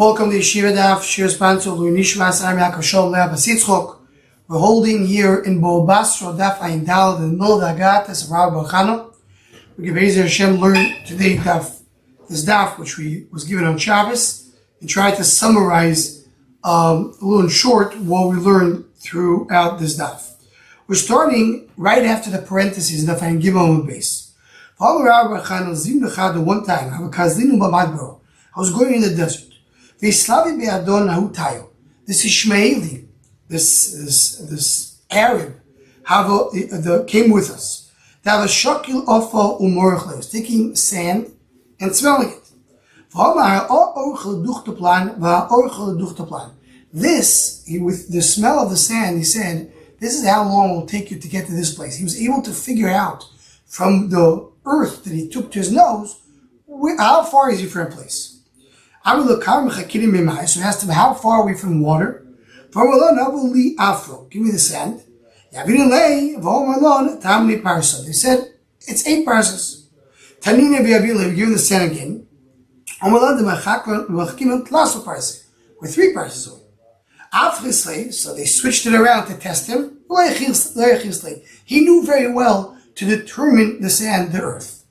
Welcome to Yeshiva Daf, Shir sponsor Nishmas Yaakov Shalom Leah Basitzchok. We're holding here in Basra, Daf Ayin Dal, in the middle of the Agatas of Rabbi Chana. We give Be'ezer Hashem learn today this Daf, which was given on Shabbos, and try to summarize a little in short what we learned throughout this Daf. We're starting right after the parentheses, Daf Ayin Gimel base. One time, I was going in the desert. This Ishmaeli, this Arab, came with us. They have a shakil ofa umorchle. He was taking sand and smelling it. This, with the smell of the sand, he said, this is how long it will take you to get to this place. He was able to figure out from the earth that he took to his nose, how far is he from a place. So I asked him, how far are we from water? Give me the sand. They said, it's 8 parsas. We give him the sand again. We're 3 parsas away. So they switched it around to test him. He knew very well to determine the sand, the earth.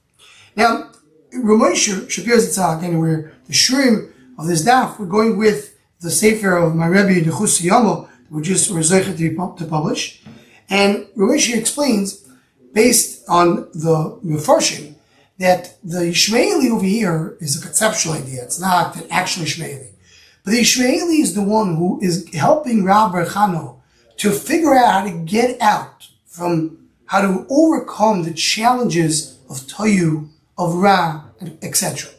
Now, Ramosha Shapir Zitzak, anywhere, the shurim of this daf, we're going with the sefer of my Rebbe, the Chus Yamo, which is Rezechet to publish. And Ramosha explains, based on the Mefarshim, that the Ishmaeli over here is a conceptual idea. It's not an actual Ishmaeli. But the Ishmaeli is the one who is helping Rabbi Chano to figure out how to get out from how to overcome the challenges of Toyu, of Ra, etc.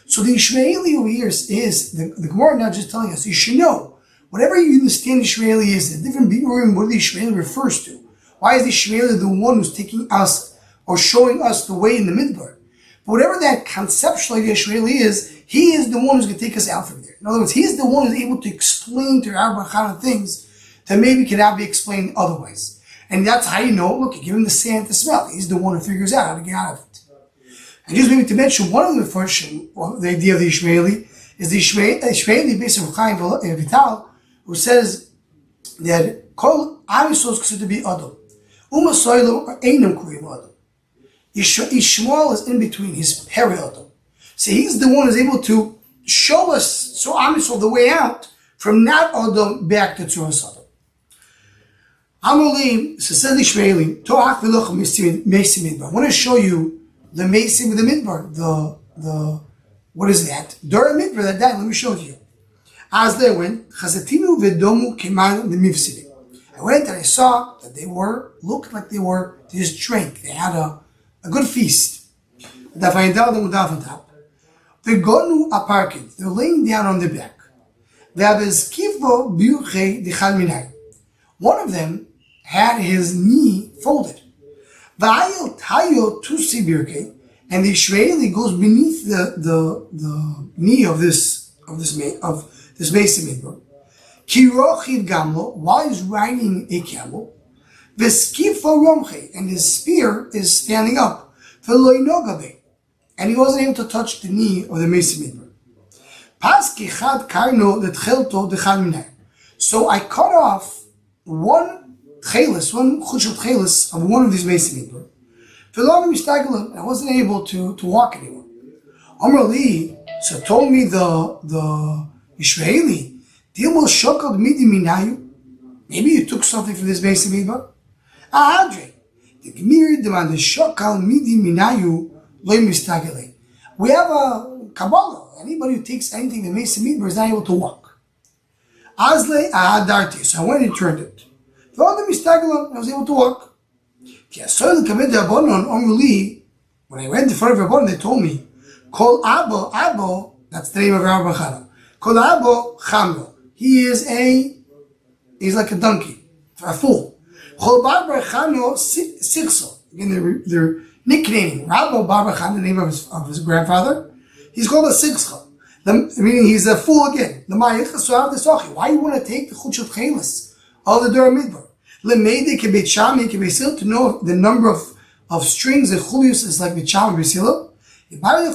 So the Ishmaeli over here is the Gemara now just telling us, you should know, whatever you understand Ishmaeli is, the different Bi'urim, what the Ishmaeli refers to. Why is the Ishmaeli the one who's taking us or showing us the way in the Midbar? But whatever that conceptual idea Ishmaeli is, he is the one who's going to take us out from there. In other words, he's the one who's able to explain to Rabbi Chana things that maybe cannot be explained otherwise. And that's how you know, look, you give him the sand to smell. He's the one who figures out how to get out of it. And just maybe to mention, one of the first, the idea of the Ishmaeli, is the Ishmaeli based on Chaim Vital, who says that Kol Am Yisrael is considered to be Adam. Uma Soilo or Einam Kurim Adam. Ishmael is in between, he's Peri Adam. So he's the one who's able to show us, so Am Yisrael, the way out from not Adam back to Tzuras Adam. Amolim, so says the Ishmaeli, Toach V'loch Mesi Midbar. I want to show you the Mesi with the Midbar, the what is that? During Midbar that died, let me show it to you. As they went, Chazatinu V'domu Keman the Mifsidi. I went and I saw that they looked like they just drank. They had a good feast. They're going aparkid. They're laying down on their back. One of them had his knee folded. And the Ishmaeli goes beneath the knee of this Mason Midbar. While he's riding a camel, and his spear is standing up. And he wasn't able to touch the knee of the Mason Midbar. So I cut off one chushot chelis of one of these Mason Midbar. I wasn't able to walk anymore. Amar Li, so told me the Ishmaeli, maybe you took something from this Mason Midbar? We have a Kabbalah. Anybody who takes anything from Mason Midbar is not able to walk. So I went and turned it. I was able to walk. When I went in front of Rabban, they told me, Kol Abo, that's the name of Rabbi Chana. Kol Abo Chamro. He's like a donkey, a fool. Kol Bar Chano Sichso. Again, they're nicknaming Rabbi Bar Chana, the name of his grandfather. He's called a Sichso. Meaning he's a fool again. Why you want to take the Chushot Chelis of the Dura Midbar? To know the number of strings that Chulius is like Becham and Besila. Why do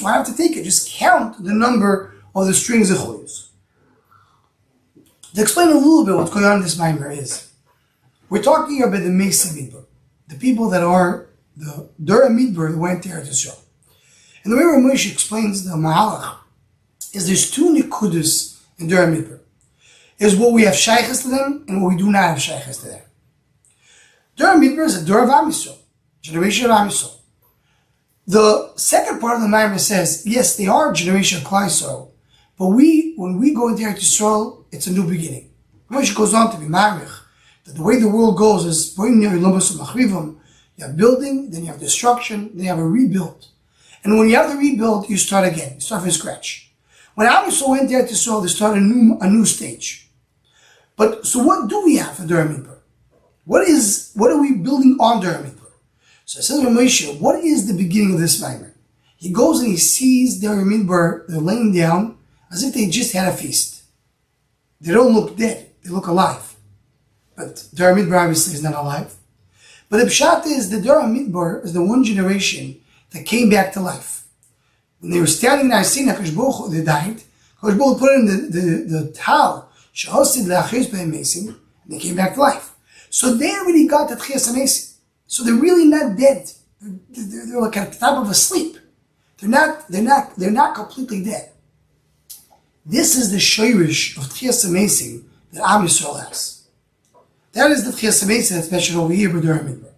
I have to take it? Just count the number or the strings of choyos. To explain a little bit what's going on in this Maimer is, we're talking here about the Mesa Midbar, the people that are the Dura Midbar that went there to show. And the way Ramesh explains the Mahalach is there's two Nikudas in Dura Midbar. Is what we have shaykhs to them and what we do not have shaykhs to them. Dura Midbar is a Dura of Am Yisrael, generation of Am Yisrael. The second part of the Maimer says, yes, they are a generation of Klal Yisrael, but when we go into Eretz Yisrael, it's a new beginning. Ramesh goes on to be Marich, that the way the world goes is, you have building, then you have destruction, then you have a rebuild. And when you have the rebuild, you start again. You start from scratch. When Am Yisrael went there to Yisrael, they started a new stage. But so what do we have for Dura Midbar? What are we building on Dura Midbar? So it says Moshe, what is the beginning of this Maimer? He goes and he sees Dura Midbar, they're laying down as if they just had a feast. They don't look dead, they look alive. But Dura Midbar obviously is not alive. But the pshat is the Dura Midbar is the one generation that came back to life. When they were standing in Har Sinai, they died. Kosh Baruch put in the tal, shehosid le'achis b'mesim, and they came back to life. So they already got the tchias hamesim. So they're really not dead. They're like at the type of a sleep. They're not completely dead. This is the shoyrish of tchias hamesim that Am Yisrael has. That is the tchias hamesim that's mentioned over here by Dura Midbar.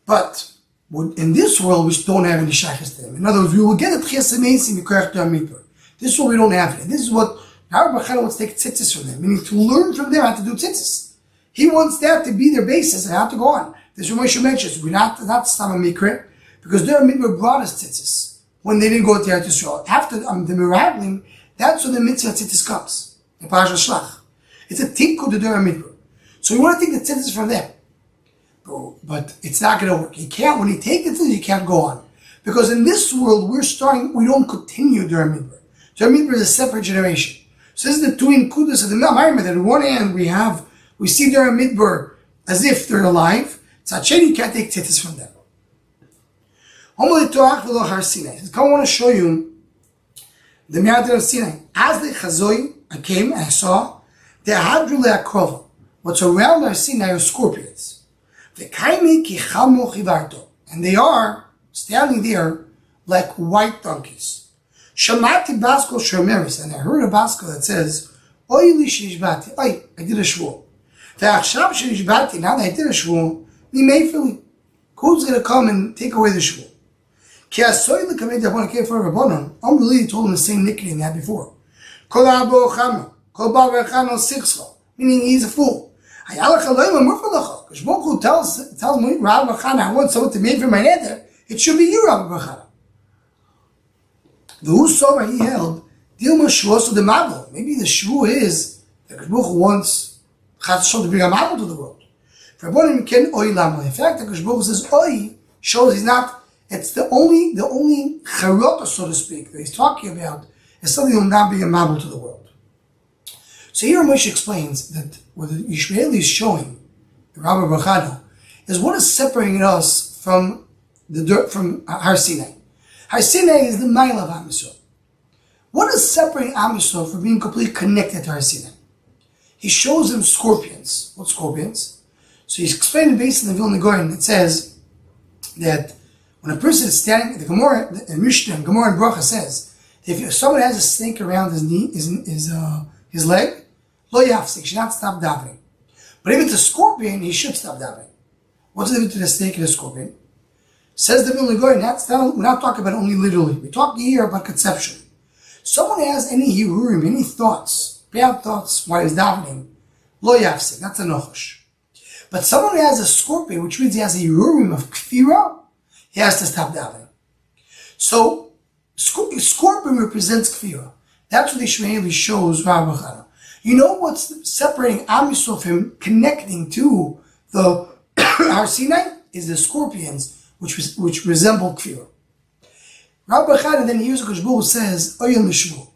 But in this world, we don't have any shaykhs to them. In other words, we will get a tchias hamesim b'korach Dura Midbar. This is what we don't have. And this is what Rabbi Bachana wants to take tzitzis from them, meaning to learn from them how to do tzitzis. He wants that to be their basis and how to go on. This is what Moshe mentions. We're not Stam Mikra, because Dura Midbar brought us tzitzis when they didn't go to Eretz Yisrael. After the Meraglim, that's when the mitzvah tzitzis comes. In Parashat Shlach. It's a tikku to Dura Midbar. So we want to take the tzitzis from them. But it's not going to work. You can't, when you take the tzitzis, you can't go on. Because in this world, we don't continue Dura Midbar. Dura Midbar is a separate generation. So this is the two inkudas of the Maimer, that on one hand we see Dura Midbar as if they're alive. Tzad you can't take tzitzis from them. I want to show you the mountain of Sinai. As the Chazoi, I came and I saw the Hadru le'akrova. What's around Har Sinai are scorpions. And they are standing there like white donkeys. Shamati Basko Shomeris, and I heard a Basko that says, Oy li shnishbati, I did a shvur. Ve'achshav shnishbati, now that I did a shvur, we may feel who's going to come and take away the shvur? Ki asoy l'kamei d'abon came for Rabbanon. Unbelievably told him the same nickname they had before. Kol abo chama, kol bava chama sichscho, meaning he's a fool. Hayalach aloyim amurfalacha. Because Baruch tells me, Rabbi Bachana, I want someone to make for my nether. It should be you, Rabbi Bachana. The who saw where he held, Dilma Shvuos of the Mabel. Maybe the Shvu is that Baruch wants Chatzon to bring a Mabel to the world. For Rabbanim ken Oy Lamo. In fact, the Baruch says Oy shows he's not. It's the only charota, so to speak, that he's talking about is something that will not be a Mabel to the world. So here Moshe explains that what the Yishmael is showing, the Rabbi Bachana, is what is separating us from Har Sinai. Har Sinai is the mile of Am Yisrael. What is separating Am Yisrael from being completely connected to Har Sinai? He shows them scorpions. What scorpions? So he's explaining based on the Vilna Gaon. It says that when a person is standing, the Gemara, the Mishnah, Gemara and Bracha says, if someone has a snake around his knee, his leg, lo yafsik, should not stop davening. But if it's a scorpion, he should stop davening. What's the difference between a snake and a scorpion? Says the Vilna Gaon, we're not talking about only literally. We're talking here about conception. Someone has any hirurim, any thoughts, bad thoughts while he's davening, lo yafsik, that's a nochosh. But someone who has a scorpion, which means he has a hirurim of kfira, he has to stop davening. So, scorpion represents kfira. That's what the Ishmaeli shows Rabbi Bachana. You know what's separating Am Yisrael from connecting to the Har Sinai is the scorpions, which resemble kfira. Rabbi Bachana then hears what Baruch says, Oyel Nishvu.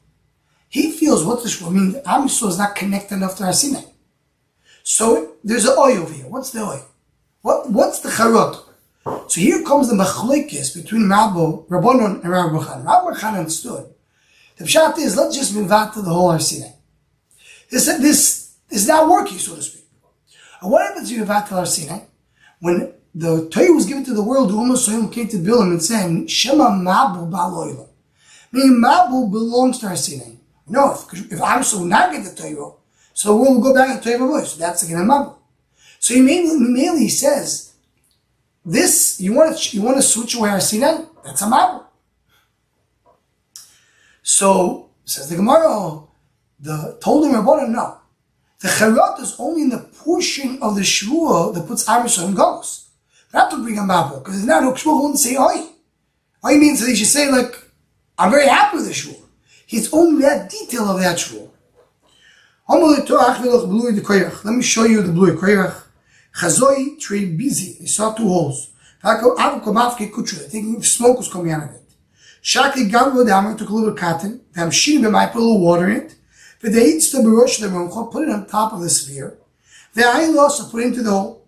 He feels what the shvu means. Am Yisrael is not connected enough to Har Sinai. So there's an oy over here. What's the oy? What's the charot? So here comes the machlekes between Rabbanon and Rabbi Bachana. Rabbi Bachana understood The pshat is, let's just move out to the whole Har Sinai. This is not working, so to speak. And what happens if you move out to Har Sinai? When the Torah was given to the world, almost came to Bilam and saying, Shema Mabu Ba'aloilam. Meaning Mabu belongs to Har Sinai. No, if I'm so not get the Torah, so we'll go back to the Torah. So that's again a Mabu. So he mainly says, this, you want to switch away Har Sinai? That's a Mabu. So, says the Gemara, the told him Rabbanan, no. The Chayrot is only in the portion of the Shvuah that puts Am Yisrael in Galus. Not to bring a Mabu, because it's not no Shvuah wouldn't say Oi. Oi means that he should say, like, I'm very happy with the Shvuah. He's only that detail of that Shvuah. Let me show you the blue Koyach. Chazoi trade busy. He saw two holes. I think smoke was coming out of it. Shaki Gambo Dama took a little cotton, Damshin Bemai put a little water in it. But they eat the Barosh the Rumcha, put it on top of the sphere. The Ayin also put it into the hole.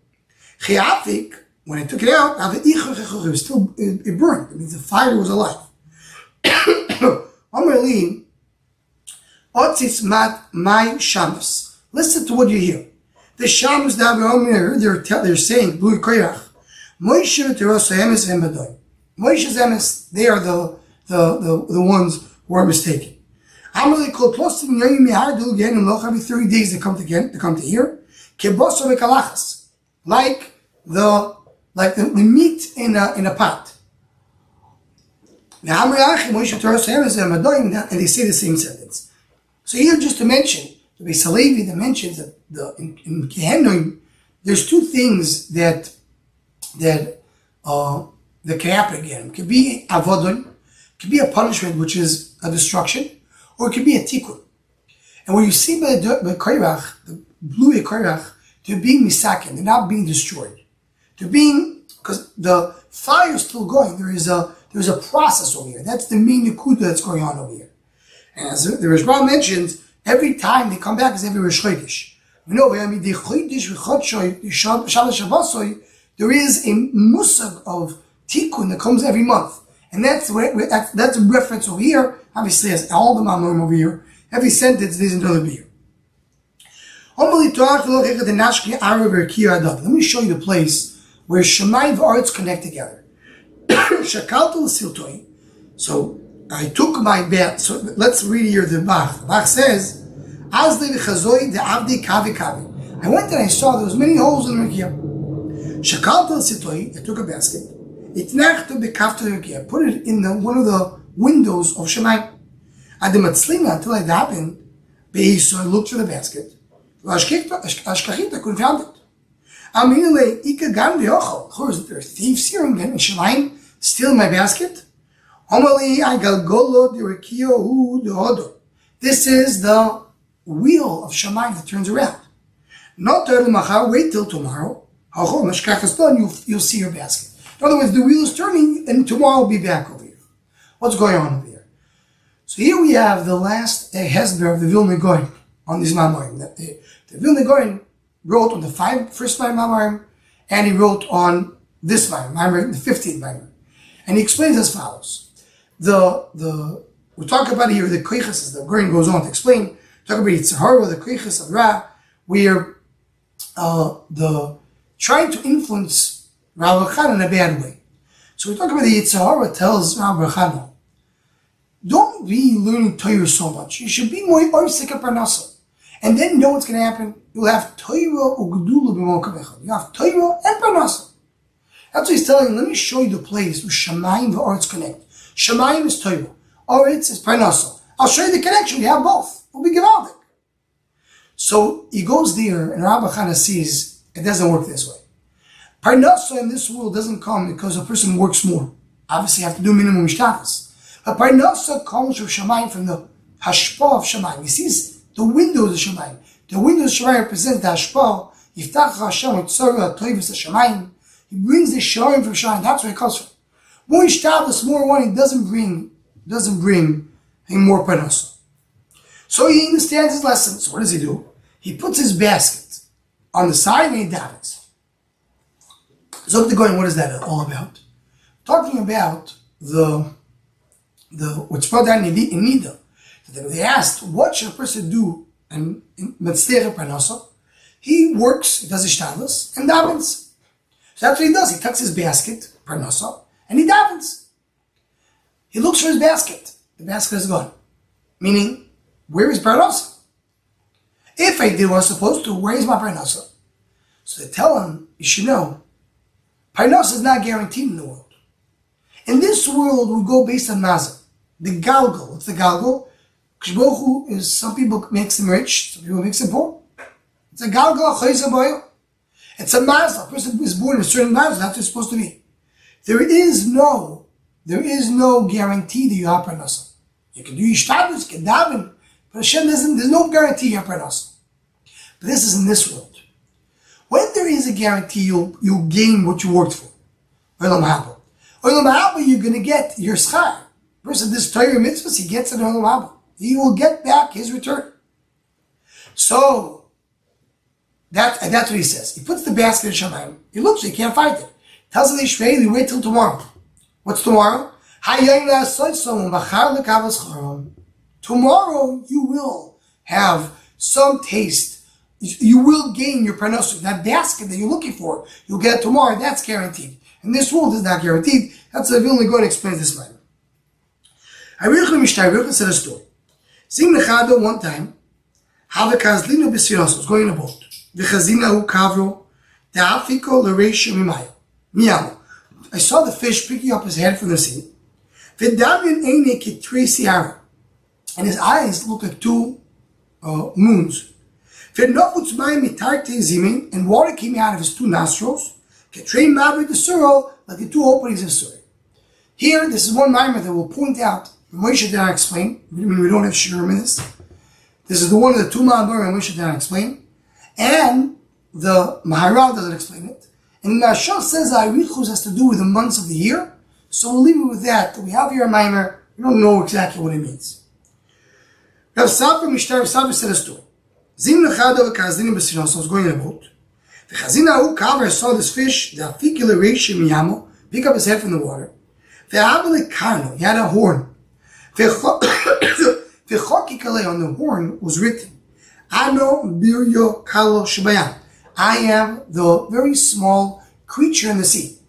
Chiafik, when it took it out, it was still it burned. It means the fire was alive. Amarlin, Otzis Mat Mai Shamas. Listen to what you hear. The Shamas they're saying, Blue Koyach, Moshe Terosa Emes and Badoy. Moshe's Emes, they are the ones who are mistaken. Amalei called close to every 30 days they come to here. Like the meat in a pot. And they say the same sentence. So here just to mention, the Beis Halevi that mentions that in Gehenim, there's two things that can happen again. It could be avodon, it could be a punishment which is a destruction, or it could be a tikkun. And when you see by Koyrach, the blue Koyrach, they're being misaken, they're not being destroyed. They're being, because the fire is still going, there's a process over here. That's the main nekuda that's going on over here. And as the Rishbal mentions, every time they come back is every Rosh Chodesh. We know, there is a musag of tikkun that comes every month. And that's a reference over here. Obviously, as all the Mamorim over here, every sentence is another beer. Let me show you the place where Shammai and Aretz connect together. So I took my bat. So let's read here the Bach. The Bach says, I went and I saw there was many holes in the Rekia. I took a basket. I put it in one of the windows of Shammai. Until it happened, so I looked for the basket. I couldn't find it. Of course, there are thieves here in Shammai, stealing my basket. This is the wheel of Shammai that turns around. Not wait till tomorrow. You'll see your basket. In other words, the wheel is turning, and tomorrow will be back over here. What's going on over here? So here we have the last Hesber of the Vilna Gaon on this Mamorim. The Vilna Gaon wrote on the first five Mamorim, and he wrote on this Mamorim, the 15th Mamorim. And he explains as follows. We talk about here the Koiches, as the Gaon goes on to explain, talk about Yitzhahara, the Koiches of Ra, where the trying to influence Rabbi Khan in a bad way. So we talk about the Yitzhahara tells Rabbi Khan, don't be learning Torah so much. You should be more orsik parnasa. And then you know what's going to happen? You'll have Torah ugdula b'mokav. You have Torah and parnasa. That's what he's telling. Let me show you the place where Shamayim and Aretz connect. Shamayim is Torah. Aretz is parnasa. I'll show you the connection. You have both. It'll be gewaldik. So he goes there, and Rabbi Chana sees it doesn't work this way. Parnasa in this world doesn't come because a person works more. Obviously, you have to do minimum shtafas. But Parnasa comes from Shamayim, from the hashpa of Shamayim. He sees the windows of Shamayim. The windows of Shamayim represent the hashpa. Yiftach Hashem with Tzorah Toivus of Shamayim. He brings the Shamayim from Shamayim. That's where it comes from. More shtafas, more wine doesn't bring him more Parnasa. So he understands his lesson. So what does he do? He puts his basket on the side and he davens. So what is that all about? Talking about the what's brought down in Nida. So then they asked, what should a person do in Metzlech Parnasa? He works, he does his shtadlus, and davens. So that's what he does. He tucks his basket, Parnasa, and he davens. He looks for his basket. The basket is gone. Meaning, where is Parnasa? If I did what I was supposed to, where is my Parnasa? So they tell him, you should know, Parnasa is not guaranteed in the world. In this world, we go based on Mazah. The Galgal. What's the Galgal? Kishbochu is, some people makes them rich, some people makes them poor. It's a Galgal, it's a Mazah. A person who is born in a certain Mazah, that's what it's supposed to be. There is no guarantee that you have Parnasa. You can do Yishtadus, you can daven, but Hashem doesn't, there's no guarantee you have Parnasa. But this is in this world. When there is a guarantee, you'll gain what you worked for. Olam Haba. Olam Haba, you're going to get your schar. Person this Torah mitzvahs, he gets it in Olam Haba. He will get back his return. So, that's what he says. He puts the basket in Shamayim. He looks, he can't find it. Tells the Yisraeli, wait till tomorrow. What's tomorrow? Tomorrow you will have some taste. You will gain your parnasa. That basket that you're looking for, you'll get it tomorrow. That's guaranteed. And this world is not guaranteed. That's why we only go and explain this matter. Avichel said a story. Sing Nechado one time, Havakazlino Besiros was going in a boat. V'chazina kavro, Ta'afiko l'reisha miyamo. I saw the fish picking up his head from the sea. V'davin eine kitrei siara. And his eyes look like two moons. And water came out of his two nostrils, like the two openings of Surah. Here, this is one mimer that will point out, Moshe did not explain. We don't have Shurim in this. This is the one of the two Ma'abar Moshe did not explain. And the Maharal doesn't explain it. And Nashal says Arichus has to do with the months of the year. So we'll leave it with that. We have here a mimer. We don't know exactly what it means. Rav Safra Mishtar Safra said a story. Zim Nechado v'Kazdinim b'Sinos was going in a boat. The Chazina who Kaver saw this fish, the Afikile Reishi Miyamo, pick up his head from the water. The Abele Karno, he had a horn. The Chokikale on the horn was written, Ano Biryo Kalo Shabayam. I am the very small creature in the sea.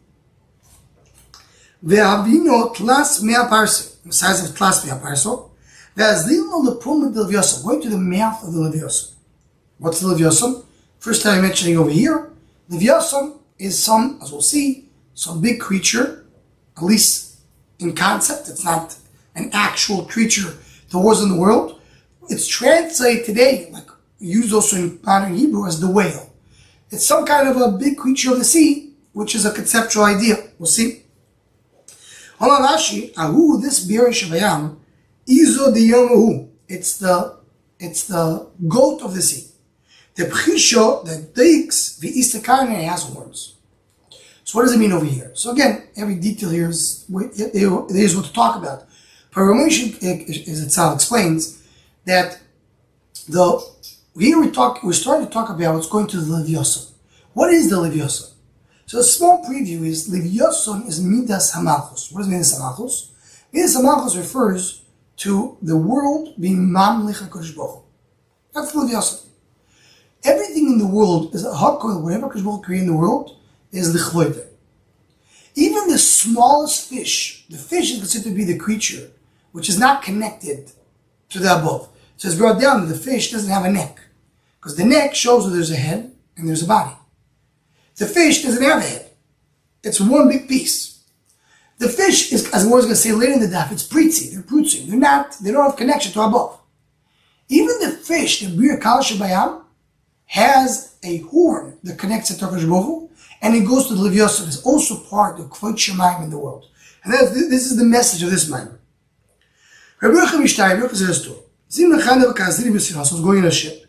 The Avino Tlas Mea Parse, the size of Tlas Mea Parso. The Azlino Lepum del Vyosam, going to the mouth of the Leviosam. What's the Leviosam? First time mentioning over here, Leviosam is some, as we'll see, some big creature, at least in concept. It's not an actual creature that was in the world. It's translated today, like used also in modern Hebrew, as the whale. It's some kind of a big creature of the sea, which is a conceptual idea. We'll see. Rashi, Ahu, this Birish Vayam, Izo de Yomahu. It's the goat of the sea. The Pchisho that digs the Istakarne has horns. So what does it mean over here? So again, every detail here is what to talk about. But Ramesh, as itself explains, that we're starting to talk about what's going to the Leviosan. What is the Leviosan? So a small preview is Leviosan is Midas Hamalchus. What is Midas Hamalchus? Midas Hamalchus refers to the world being Mamlich HaKadosh Baruch Hu. That's the Leviosan. Everything in the world is a hakol, whatever Kadosh Baruch Hu created in the world is lichloide. Even the smallest fish, the fish is considered to be the creature which is not connected to the above. So it's brought down that the fish doesn't have a neck, because the neck shows that there's a head and there's a body. The fish doesn't have a head. It's one big piece. The fish is, as we're going to say later in the daf, it's pritzi, they're prutzing. They don't have connection to above. Even the fish, the bir kal shebayam, has a horn that connects to Kadosh Baruch Hu, and it goes to the Leviosan. It's also part of Kvod Shemayim in the world. And this is the message of this mimer. Rabbi Yochanan Mishtayim says a story. Zim Nechana v'Kazini b'Sinos was going in a ship.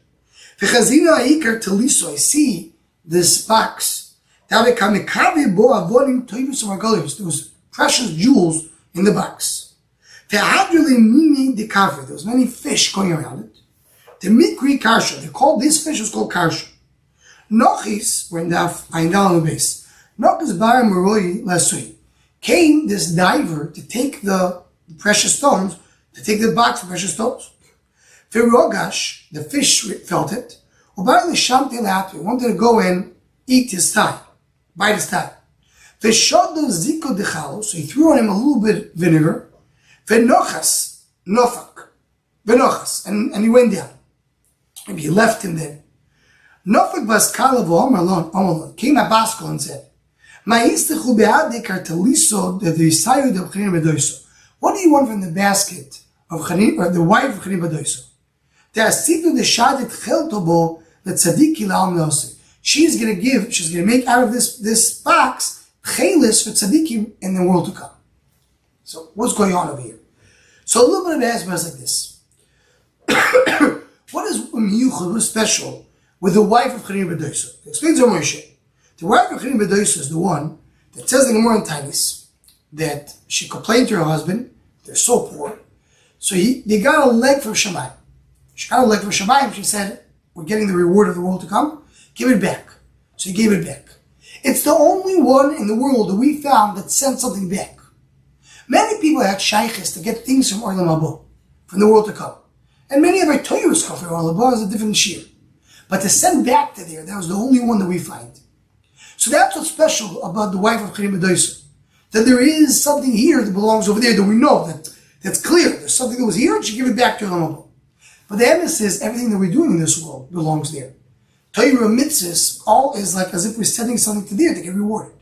V'chazina ha'ikar teliso, I see this box. There was precious jewels in the box. There was many fish going around it. The mikri karsha, this fish was called karsha. Nochis, we're in Daf Ayin on the base. Nochis bar maroi lasui. Came this diver to take the precious stones, to take the box of precious stones. Rogash, the fish felt it. He wanted to go and eat his thigh, bite his thigh. So he threw on him a little bit of vinegar. And he went down. Maybe he left him there. Nofak came at Basra and said, what do you want from the basket of Chanin, or the wife of Chanin Badoiso? She's going to make out of this box chelis for tzaddikim in the world to come. So what's going on over here? So a little bit of answer is like this. What is special with the wife of Chanin Badoiso? Explains Moshe. The wife of Chanin Badoiso is the one that says in the Gemara in Tainis that she complained to her husband, they're so poor. So they got a leg from Shammai. She got a leg from Shammai, and she said, we're getting the reward of the world to come, give it back. So he gave it back. It's the only one in the world that we found that sent something back. Many people had shaykhs to get things from Olam Haba, from the world to come. And many of our Torahs come from Olam Haba as a different shir. But to send back to there, that was the only one that we find. So that's what's special about the wife of Chanin Badoiso. That there is something here that belongs over there that we know, that's clear. There's something that was here and she gave it back to Olam Haba. But the emphasis is everything that we're doing in this world belongs there. Torah mitzvahs all is like as if we're sending something to there to get rewarded.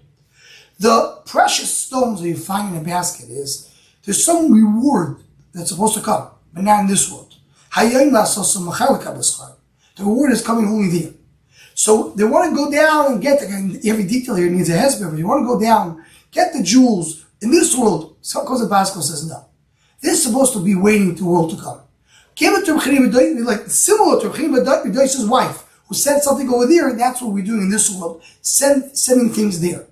The precious stones that you find in a basket there's some reward that's supposed to come, but not in this world. The reward is coming only there. So they want to go down and get, every detail here needs a hesper, but you want to go down, get the jewels in this world. Some goes to Basra says no. This is supposed to be waiting to the world to come. Give it to Chanin Badoiso, like similar to Chanin Badoiso's wife, who sent something over there, and that's what we're doing in this world, sending things there.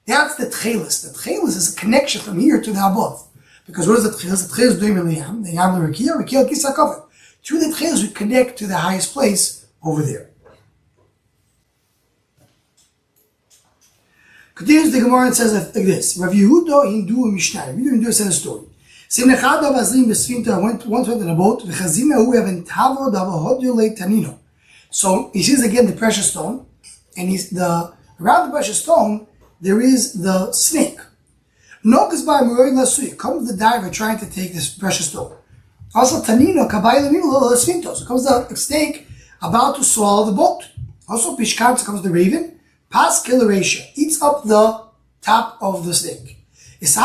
That's the tchelis. The tchelis is a connection from here to the above. Because what is the tchelis? The tchelis is doing the yam l'rekia kisa covered. Through the tchelis, we connect to the highest place over there. Continues the Gemara and says like this: Rav Yehuda Hindu Mishnah. Rav Yehuda said a story. Went once went in a boat. So he sees again the precious stone, and around the precious stone there is the snake. Comes the diver trying to take this precious stone. Also Tanino so comes the snake about to swallow the boat. Also Pishkan comes the raven. Pas kilaresha eats up the top of the snake. So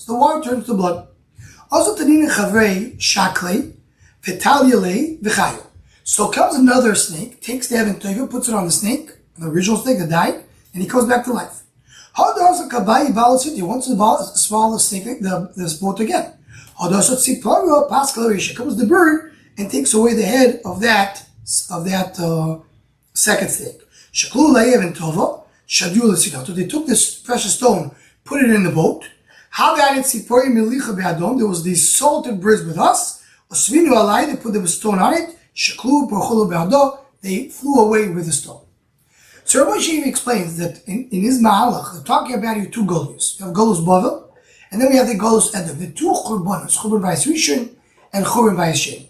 the water turns to blood. Also Tanina Chavrei Shakle Vitalyale Vichayo. So comes another snake, takes the Evan Teva, puts it on the snake, the original snake that died, and he comes back to life. How does a Kabai Balasiti wants to swallow the snake, this boat again? How does it see Paro Pascalarisha? Comes the bird and takes away the head of that second snake. Shaklu Laev Tova, Shadula Sina. So they took this precious stone, put it in the boat. How about it? There was these salted birds with us. They put the stone on it. They flew away with the stone. So Rabbi Yeshiva explains that in his Mahalach, they're talking about here two Golus. You have Golus Bava, and then we have the Golus Edom. The two Churbanos, Churban Bayis Rishon and Churban Bayis Sheni.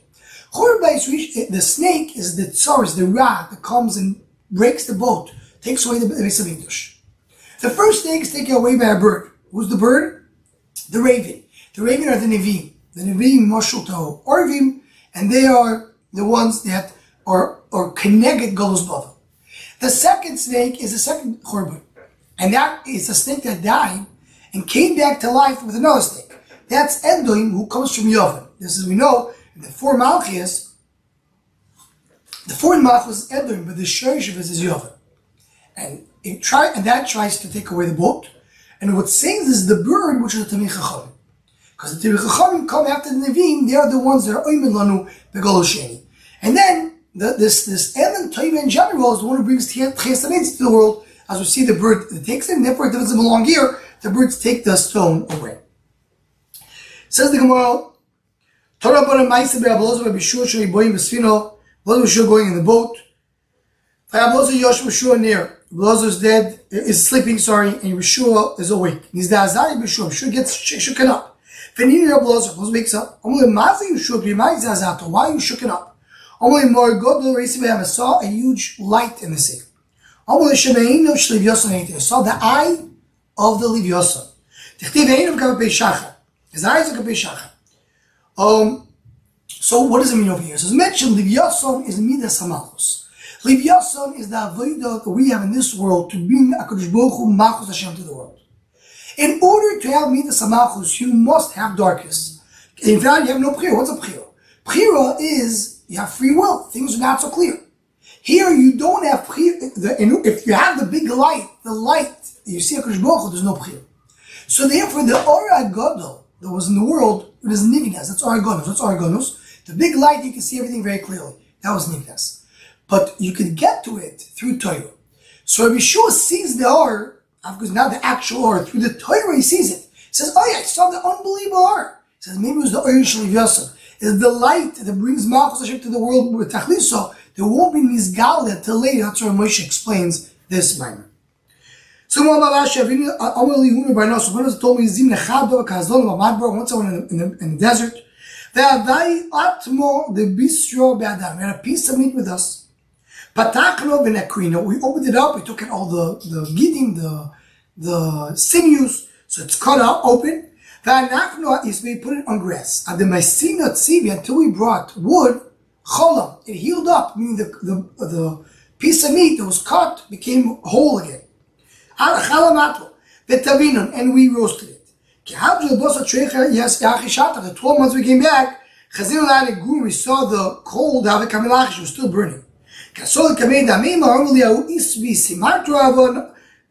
Churban Bayis Rishon, the snake is the tsaris, the ra that comes and breaks the boat, takes away the Beis Hamikdash. The first snake is taken away by a bird. Who's the bird? The raven. The raven are the Nevi'im. The Nevi'im Moshul to Orvim, and they are the ones that are connected Golus Bava. The second snake is the second Churban, and that is a snake that died and came back to life with another snake. That's Edom, who comes from Yovan. This is, we know, in the four Malchias, the fourth Malchus is Edom, but the Shorish of it is Yovan. And that tries to take away the boat. And what sings is the bird, which is the Tamei Chachamim. Because the Tamei Chachamim come after the Nevi'im, they are the ones that are Oimen Lanu Begolo Sheni. And then this Evan Toiva in general is the one who brings Tchias to the world. As we see the bird that takes him, therefore it doesn't belong here. The birds take the stone away. Says the Gemara, Torah Barim Ma'aseh Be'Ablozo Be'Bishur Shei Boim B'Sfino. Blazo B'Shur going in the boat. V'Ablozo Yosh B'Shur near. Blazo is dead, is sleeping, and Yeshua is awake. He's the Azari B'Shur. B'Shur gets shaken up. Fanini Rabbi Elazar wakes up. Why are you shook it up? I saw a huge light in the sea. I saw the eye of the Livyosan. His eyes are Kapei Shachar. So what does it mean over here? So it's mentioned Livyosan is Midas Hamalchus. Livyosan is the avodah that we have in this world to bring HaKadosh Baruch Hu Malchus Hashem to the world. In order to have Midas Hamalchus, you must have darkness. In fact, you have no Bchira. What's a Bchira? Bchira is, you have free will. Things are not so clear. Here, you don't have Bchira. If you have the big light, you see HaKadosh Baruch Hu, there's no Bchira. So therefore, the Or HaGadol that was in the world, it is Nivnas. That's Or HaGadol. What's Or HaGadol? The big light, you can see everything very clearly. That was Nivnas. But you can get to it through Torah. So Rabbi Yeshua sees the Or, because now the actual Or, through the Torah he sees it. He says, oh yeah, I saw the unbelievable Or. He says, maybe it was the Or Shel Yosef. It's the light that brings Malchus Hashem to the world with Tachliso. There won't be Nizgal until later. That's where Moshe explains this minor. So when I told me Zim Nechado Kazon Mamadbro, once I went in the desert, the bistro be'adam. We had a piece of meat with us. Patakno v'nekrino. We opened it up. We took out all the gidim, the sinews. So it's cut out, open. V'anakno is we put it on grass. At the Maisina Tzivi, until we brought wood, cholam. It healed up, meaning the piece of meat that was cut became whole again. Al chalamato v'tavinon, and we roasted it. The 12 months we came back, we saw the cold, was still burning.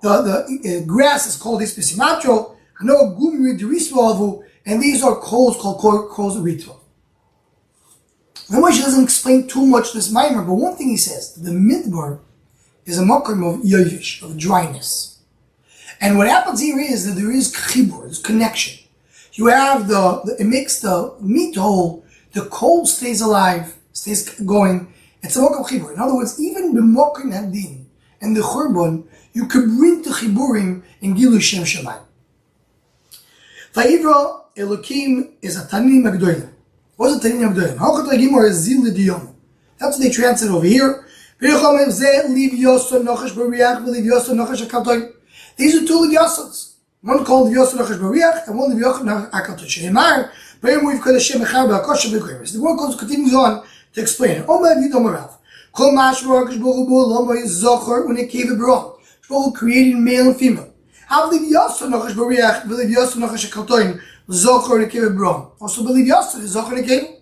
The grass is called ispisimatro, and these are coals called coals of ritual. Moshe doesn't explain too much this mimer, but one thing he says, the midbar is a makom of yovish, of dryness. And what happens here is that there is chibur, there's connection. You have it makes the meat whole, the coal stays alive, stays going. It's a makom chibur. In other words, even the mokim hadin and the churban, you could bring to chiburim in Gilu Shem Shemayim. Vayivra Elokim is a Tanim Agdoilim. What's a Tanim Agdoilim? Hochat Ragim or a Zil Lidiyom. That's what they translate over here. These are two Livyasons. One called Livyosan Nachash Bariach and one Livyosan Akal Shemar. The word continues on to explain it. Omer Vidomarav. Kol Mashmar Akash Baruch Hu Lama is Zochar Unekeva Bro. Baruch created male and female. Have Livyosan Nachash Bariach, Livyosan Nachash Akal Zochar Unekeva Bro. Also believe Yosan is Zochar Unekeva.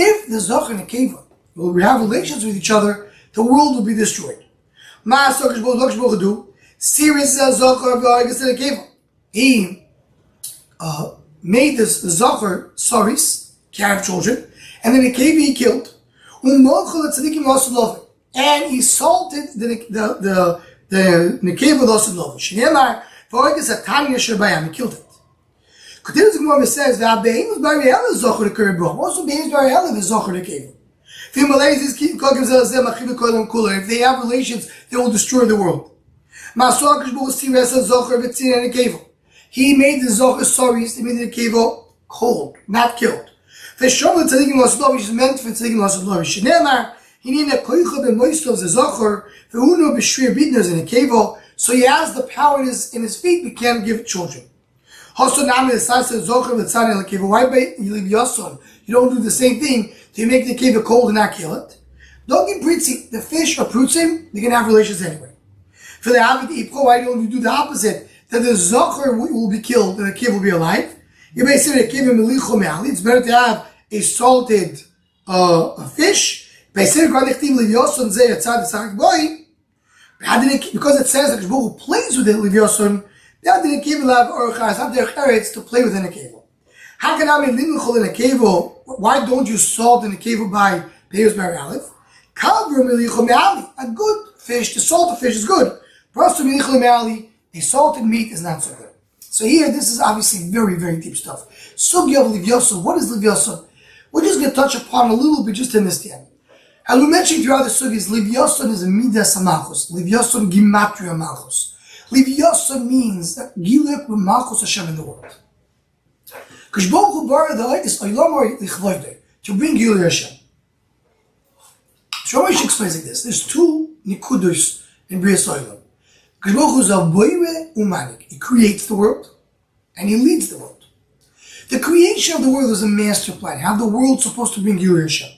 If the Zochar and Nekeva will have relations with each other, the world will be destroyed. He made this Zochar Saris, can't have children, and then Nekeva he killed. And he salted the Nekeva with Osid Shneimar, he killed it. Continues the Gemara says that Be'im is Bariel is Zochar Nekeva. Also Be'im is Bariel is Zochar Nekeva. If they have relations, they will destroy the world. He made the Zochar Saris, he made the Nekeva cold, not killed. Which is meant for Tzadikim L'Asodlovi. Shneimar, he needed a koicha b'moistov the Zochar, v'huno b'shrir bidners in a Nekeva, so he has the power in his feet, but can't give children. Why by Livyosan you don't do the same thing? Do you make the cave cold and not kill it? Don't get pritzi. The fish or prutzim, they can have relations anyway. For the Avid Ipko, why don't you do the opposite? That the Zochar will be killed and the cave will be alive. You may say the cave it's better to have a salted fish. Because it says that Shbuch plays with it, Livyosan. Now the Nekeva will have orchas, have their charets to play with in a cave. How can I be limchol in a cave? Why don't you salt in a cave by Beis Bar Aleph? Kalver milichol me'ali. A good fish, to salt a fish is good. Prosto milichol me'ali, a salted meat is not so good. So here, this is obviously very, very deep stuff. Sugya of Livyosan. What is Livyosan? We're just going to touch upon a little bit just to understand. As we mentioned throughout the sugyas, Livyosan is a midas malchus. Livyosan gimatria malchus. Livyosa means that Giluk Malchus Hashem in the world. Because Baruch Hu bara the light is Olamar Lichvoide, to bring Giluk Hashem. So Rashi explains like this. There's two Nikudos in Bria Soilam. Because Baruch Hu is a Boire Umanik. He creates the world and he leads the world. The creation of the world is a master plan. How the world's supposed to bring Giluk Hashem.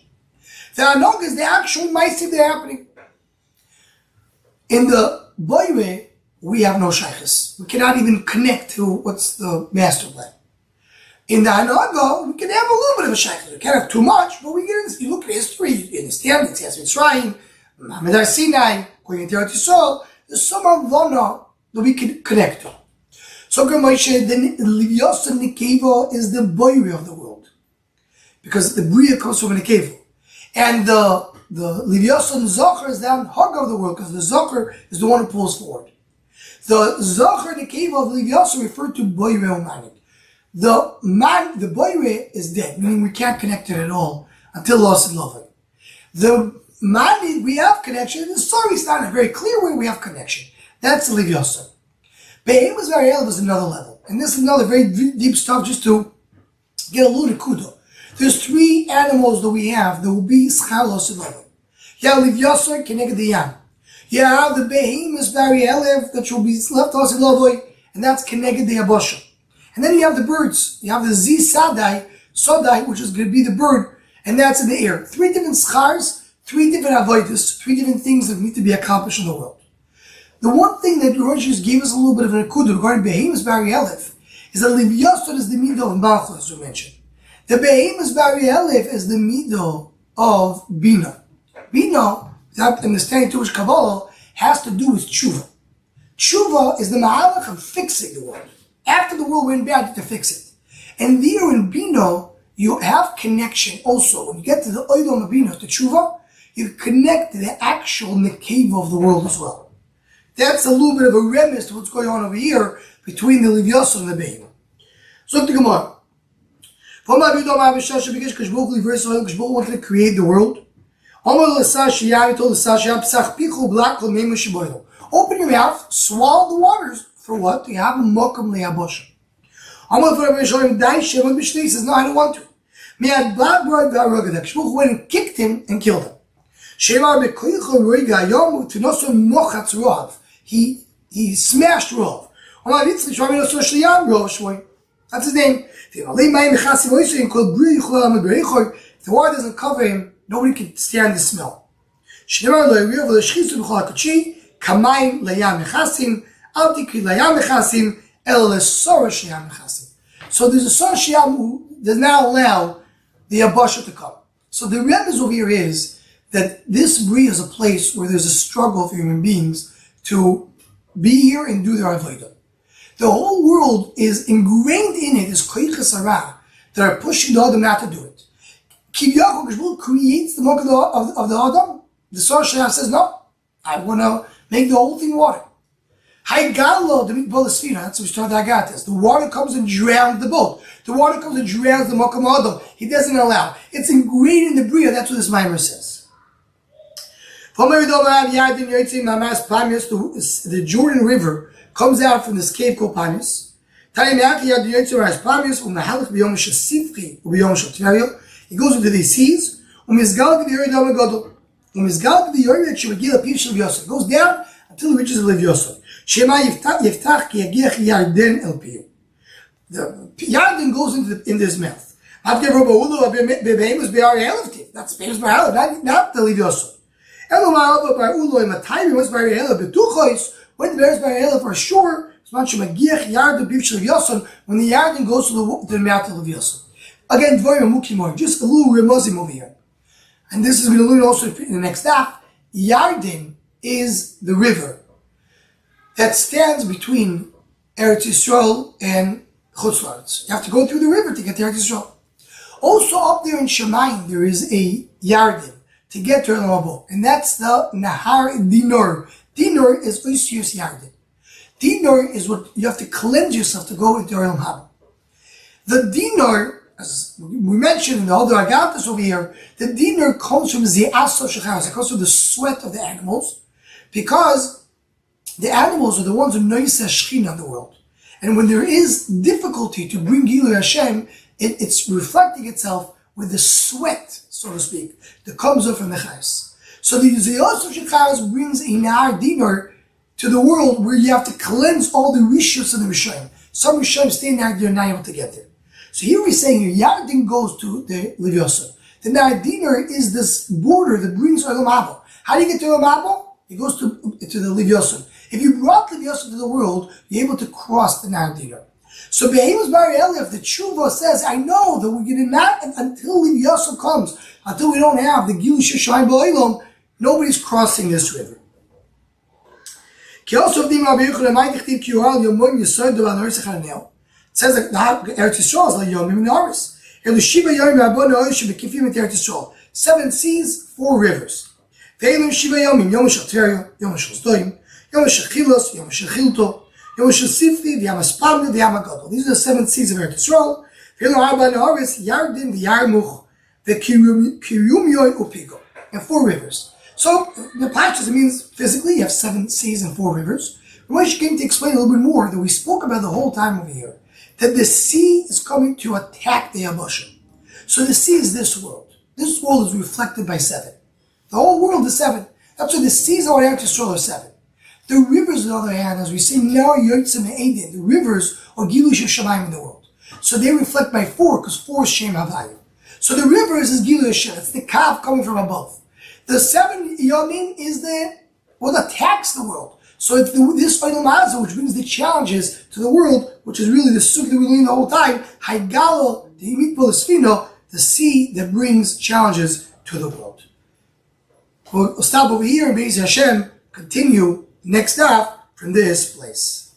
The Anog is the actual Ma'aseh that are happening. In the Boire, we have no shaykhs. We cannot even connect to what's the master plan. In the Hanaga, we can have a little bit of a shaykh. We can't have too much, but we get. You look at history, you understand it's Yasmin Shrine, Muhammad Sinai, going into Eretz Yisrael. There's some Avana that we can connect to. So Moshe, the Livyosa Nikeva is the boy of the world, because the Bria comes from a Nikeva, and the Livyosa Zocher is the hug of the world, because the Zocher is the one who pulls forward. The Zocher Nikeva of Livyosa referred to Boire Umanik. The Boire is dead, meaning we can't connect it at all until lost in love. The Mani, we have connection. The story is not in a very clear way we have connection. That's the Livyosa. Behemoth Variel is another level. And this is another very deep stuff just to get a little kudo. There's three animals that we have that will be Schalos in love. You have Livyosa, Keneged the Yam. You have the Behemoth Variel that will be left us in love, and that's Keneged the Abosha. And then you have the birds. You have the Z Sodai, which is going to be the bird, and that's in the air. Three different schars, three different avoidus, three different things that need to be accomplished in the world. The one thing that Rosh just gave us a little bit of an akudah regarding Behemoth Bari Elef is that Livyosa is the middle of Malchus, as we mentioned. The Behemoth Bari Elef is the middle of Bina. Bina, without understanding Jewish Kabbalah, has to do with tshuva. Tshuva is the mahalach of fixing the world. After the world went bad, you have to fix it. And there in Bino, you have connection also. When you get to the Oidom of Bino, the Tshuva, you connect to the actual Nekeva of the world as well. That's a little bit of a remiss to what's going on over here between the Livyosa and the Behemoth. So the Gemara. Because Baruch wanted to create the world. Open your mouth, swallow the waters. For what? You have a mokum le'abosha. He says, no, I don't want to. Shmuel went and kicked him and killed him. He smashed Rov. That's his name. If the water doesn't cover him, nobody can stand the smell. So there's a Sor Shiyam who does not allow the Abasha to come. So the remez over here is that this Bria is a place where there's a struggle for human beings to be here and do their Avodah. The whole world is ingrained in it, is Koiches Hara, that are pushing the Adam not to do it. Kivyachol Geshbul creates the Mokum of the Adam. The Sor Shiyam says, no, I want to make the whole thing water. Haigalo, the Mikbal Sfina, that's what we started Agatas. The water comes and drowns the boat. The water comes and drowns the Mokum Adam. He doesn't allow. It's ingrained in the Bria, that's what this mimer says. The Jordan River comes out from this cave called Panis. He goes into the seas. It goes down until it reaches the Livyosa. The Yarden goes into his mouth. That's famous Ba'ala, not the Livyosa. When the bears Ba'ala are sure, when the Yarden goes to the mouth of Livyosa. Again, just a little remozim over here. And this is going to learn also in the next half. Yarden is the river that stands between Eretz Yisrael and Chutz La'aretz. You have to go through the river to get to Eretz Yisrael. Also up there in Shemayim, there is a Yarden to get to Elam Habo, and that's the Nahar Dinor. Dinor is Oisius Yarden. Dinor is what you have to cleanse yourself to go into Elam Habo. The Dinor, as we mentioned in the other Agatas over here, the Dinor comes from Ze'aso Shechaz. It comes from the sweat of the animals, because the animals are the ones who noise Shechina in the world. And when there is difficulty to bring Gilui Hashem, it's reflecting itself with the sweat, so to speak, that comes up from the Chayes. So the Zeyos of Shechayos brings a Nahar Dinar to the world where you have to cleanse all the Rishos of the Rishayim. Some Rishayim stay in there, they're not able to get there. So here we're saying Yardin goes to the Lev Yosef. The Nahar Dinar is this border that brings Olam Haba. How do you get to Olam Haba? It goes to the Lev Yosef. If you brought Lev Yosef to the world, you're able to cross the Nahar Dinar. So Behemoth Bar Elif, the Tshuva says, I know that we're going to not, until Lev Yosef comes, until we don't have the Gilui Sheshayim Ba'olam, nobody's crossing this river. It says that the Eretz Yisrael is like Yomim and Aris. Yeshiva Yomim Rabban Oishim Bekifim et Eretz Yisrael. 7 seas, 4 rivers. Ve'elim Shiva Yomim, Yom Shel Terio, Yom Shel Zdoim, Yom Shel Chilos, Yom Shel Chilto, Yom Shel Sifli, V'yam Espamna, V'yam Agadol. These are the 7 seas of Eretz Yisrael. Ve'elim Rabban Oris, Yardim, V'yarmuch, V'kiriyum Yoy Upigo. And 4 rivers. So, the Pashtus, it means physically you have 7 seas and 4 rivers. Ramesh came to explain a little bit more that we spoke about the whole time over here. That the sea is coming to attack the Yabashim. So the sea is this world. This world is reflected by 7. The whole world is 7. That's why the seas on Eretz Yisrael are 7. The rivers, on the other hand, as we see now, Yotzim and Eden, the rivers are Gilui Sheshamayim in the world. So they reflect by 4, because 4 is Shem Havayim. So the rivers is Gilui Hashem. It's the Kav coming from above. The 7 Yomim is what attacks the world. So it's this Olam Hazeh which brings the challenges to the world, which is really the suk that we're learning the whole time. Haigalo, the Yimitpol Esfino, the sea that brings challenges to the world. We'll stop over here and Be'ez Hashem continue next stop from this place.